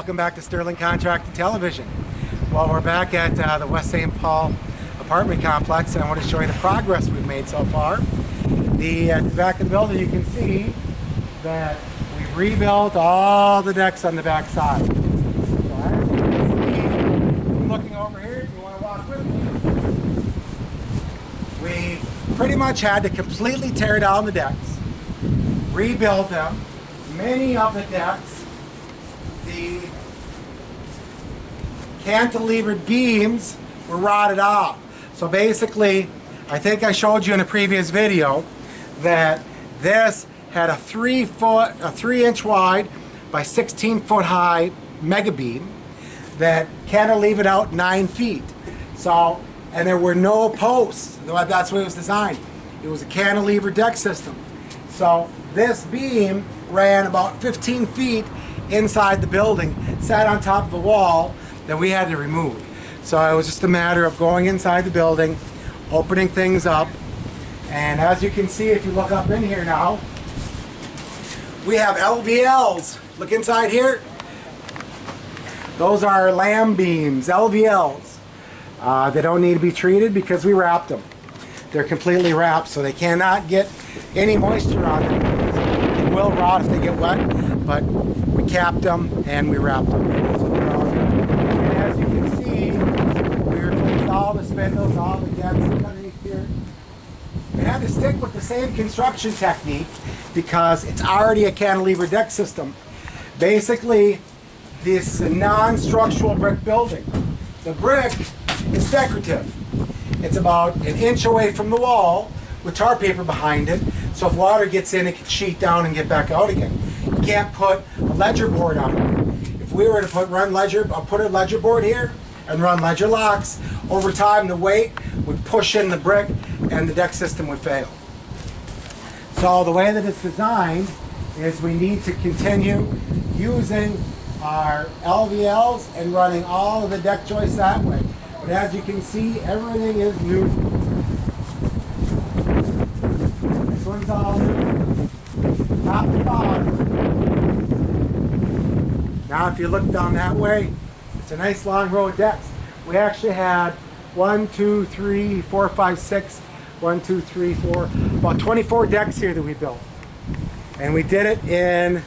welcome back to Sterling Contracting Television. Well, we're back at the West St. Paul apartment complex, and I want to show you the progress we've made so far. At the back of the building, you can see that we've rebuilt all the decks on the back side. So as you can see, I'm looking over here, if you want to walk with me. We pretty much had to completely tear down the decks, rebuild them. Many of the decks, the cantilevered beams were rotted off. So basically, I think I showed you in a previous video that this had a 3-inch wide by 16-foot high mega beam that cantilevered out 9 feet. So, and there were no posts. That's what it was designed. It was a cantilever deck system. So this beam ran about 15 feet inside the building, sat on top of a wall that we had to remove. So it was just a matter of going inside the building, opening things up, and as you can see, if you look up in here now, we have LVLs. Look inside here. Those are lamb beams, LVLs. They don't need to be treated because we wrapped them. They're completely wrapped, so they cannot get any moisture on them. They will rot if they get wet, but we capped them and we wrapped them. And as you can see, we replaced all the spindles, all the decks underneath here. We had to stick with the same construction technique because it's already a cantilever deck system. Basically, this is a non-structural brick building. The brick is decorative. It's about an inch away from the wall with tar paper behind it, so if water gets in, it can sheet down and get back out again. You can't put a ledger board on it. If we were to put a ledger board here and run ledger locks, over time the weight would push in the brick and the deck system would fail. So the way that it's designed is we need to continue using our LVLs and running all of the deck joists that way. But as you can see, everything is new. This one's all new, top to bottom. Now if you look down that way, it's a nice long row of decks. We actually had 1, 2, 3, 4, 5, 6, 1, 2, 3, 4, about 24 decks here that we built. And we did it in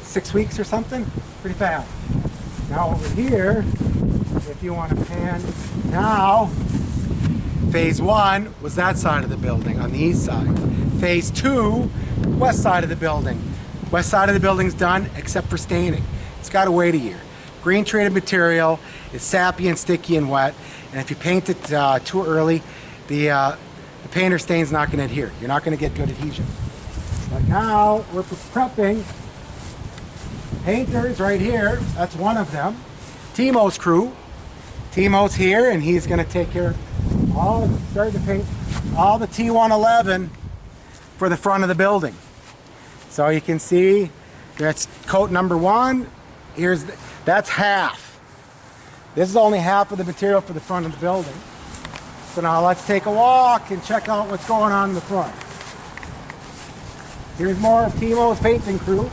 6 weeks or something, pretty fast. Now over here, if you want to pan, now phase 1 was that side of the building on the east side. Phase 2, west side of the building. West side of the building's done except for staining. It's got to wait a year. Green treated material, it's sappy and sticky and wet, and if you paint it too early, the paint or stain's not going to adhere. You're not going to get good adhesion. But now we're prepping. Painters right here, that's one of them. Timo's crew. Timo's here and he's going to take care of starting to paint all the T111 for the front of the building. So you can see that's coat number 1. That's half. This is only half of the material for the front of the building. So now let's take a walk and check out what's going on in the front. Here's more of Timo's painting crew.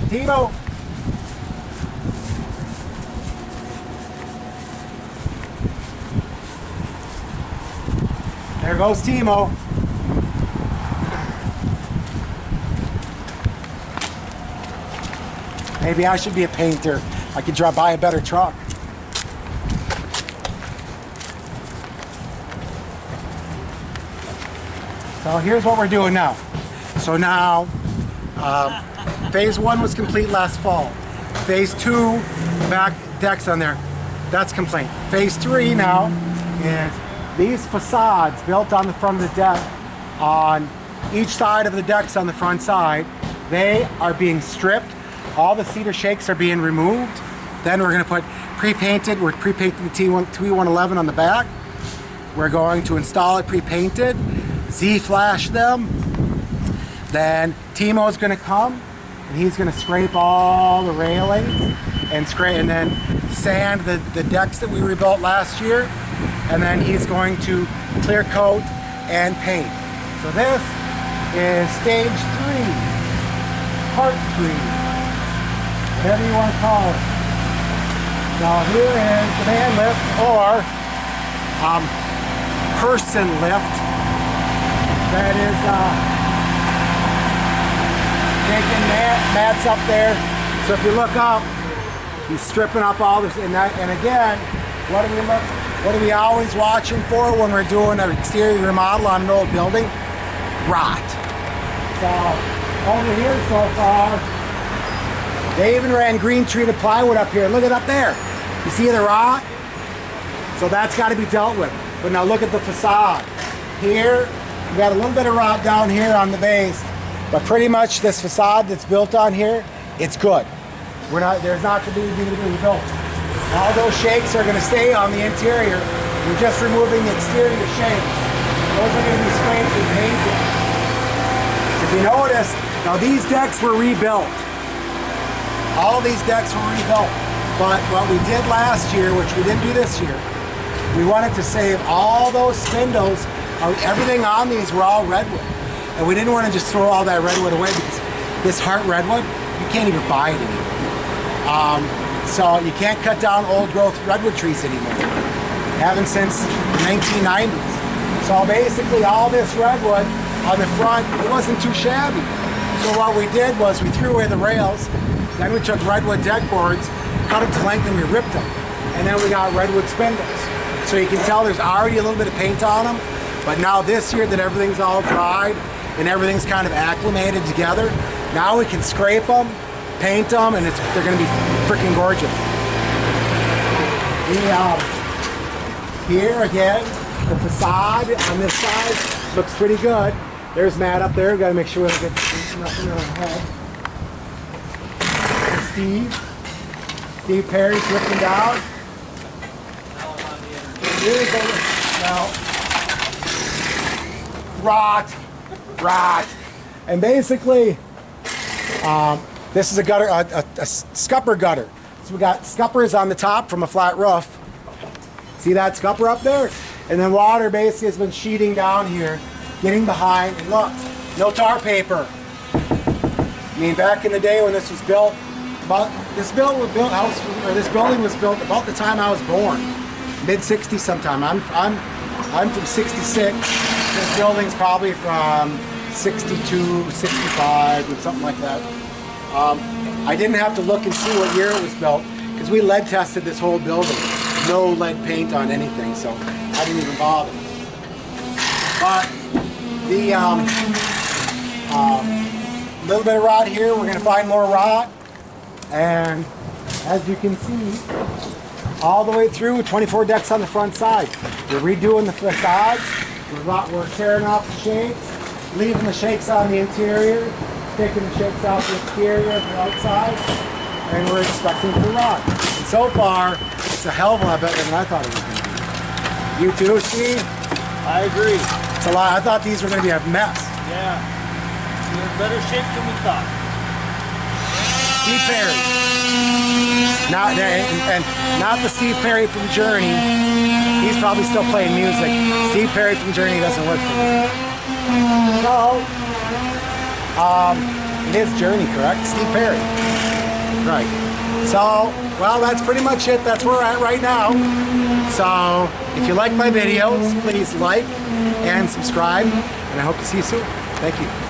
Timo. There goes Timo. Maybe I should be a painter. I could buy a better truck. So here's what we're doing now. So now, phase 1 was complete last fall. Phase 2, back decks on there, that's complete. Phase 3 now is these facades built on the front of the deck, on each side of the decks on the front side, they are being stripped. All the cedar shakes are being removed. Then we're going to put pre-painted, we're pre-painting the T111 on the back. We're going to install it pre-painted, Z-flash them. Then Timo's going to come and he's going to scrape all the railings and then sand the decks that we rebuilt last year. And then he's going to clear coat and paint. So this is stage 3, part 3, whatever you want to call it. Now here is the man lift, or person lift. That is taking Matt's up there. So if you look up, he's stripping up all this, and again, what are we always watching for when we're doing an exterior remodel on an old building? Rot. So over here so far, they even ran green treated plywood up here. Look at up there. You see the rot? So that's got to be dealt with. But now look at the facade. Here, we got a little bit of rot down here on the base, but pretty much this facade that's built on here, it's good. There's not going to be rebuilt. All those shakes are going to stay on the interior. We're just removing the exterior shakes. Those are going to be scraped and painted. If you notice, now these decks were rebuilt. All these decks were rebuilt. But what we did last year, which we didn't do this year, we wanted to save all those spindles. Everything on these were all redwood. And we didn't want to just throw all that redwood away, because this heart redwood, you can't even buy it anymore. So you can't cut down old growth redwood trees anymore. Haven't since the 1990s. So basically all this redwood on the front, it wasn't too shabby. So what we did was we threw away the rails, then we took redwood deck boards, cut them to length, and we ripped them. And then we got redwood spindles. So you can tell there's already a little bit of paint on them. But now this year that everything's all dried and everything's kind of acclimated together, now we can scrape them, paint them, and they're going to be freaking gorgeous. Here again, the facade on this side looks pretty good. There's Matt up there. We've got to make sure we don't get nothing on our head. Steve Perry's lifting down. Now, rot. And basically, this is a gutter, a scupper gutter. So we got scuppers on the top from a flat roof. See that scupper up there? And then water basically has been sheeting down here, getting behind. And look, no tar paper. I mean, back in the day when this was built, this building was built about the time I was born, mid-60s sometime. I'm from 66. This building's probably from 62, 65, or something like that. I didn't have to look and see what year it was built, because we lead tested this whole building. No lead paint on anything, so I didn't even bother. But the little bit of rot here, we're going to find more rot. And as you can see, all the way through, 24 decks on the front side. We're redoing the facades. We're tearing off the shakes, leaving the shakes on the interior, taking the shakes off the exterior and the outside, and we're expecting to rot. And so far, it's a hell of a lot better than I thought it was going to be. You too, Steve? I agree. It's a lot. I thought these were going to be a mess. Yeah. They're in better shape than we thought. Steve Perry. Not the Steve Perry from Journey. He's probably still playing music. Steve Perry from Journey doesn't work for me. So, it is Journey, correct? Steve Perry. Right. So, well, that's pretty much it. That's where we're at right now. So, if you like my videos, please like and subscribe, and I hope to see you soon. Thank you.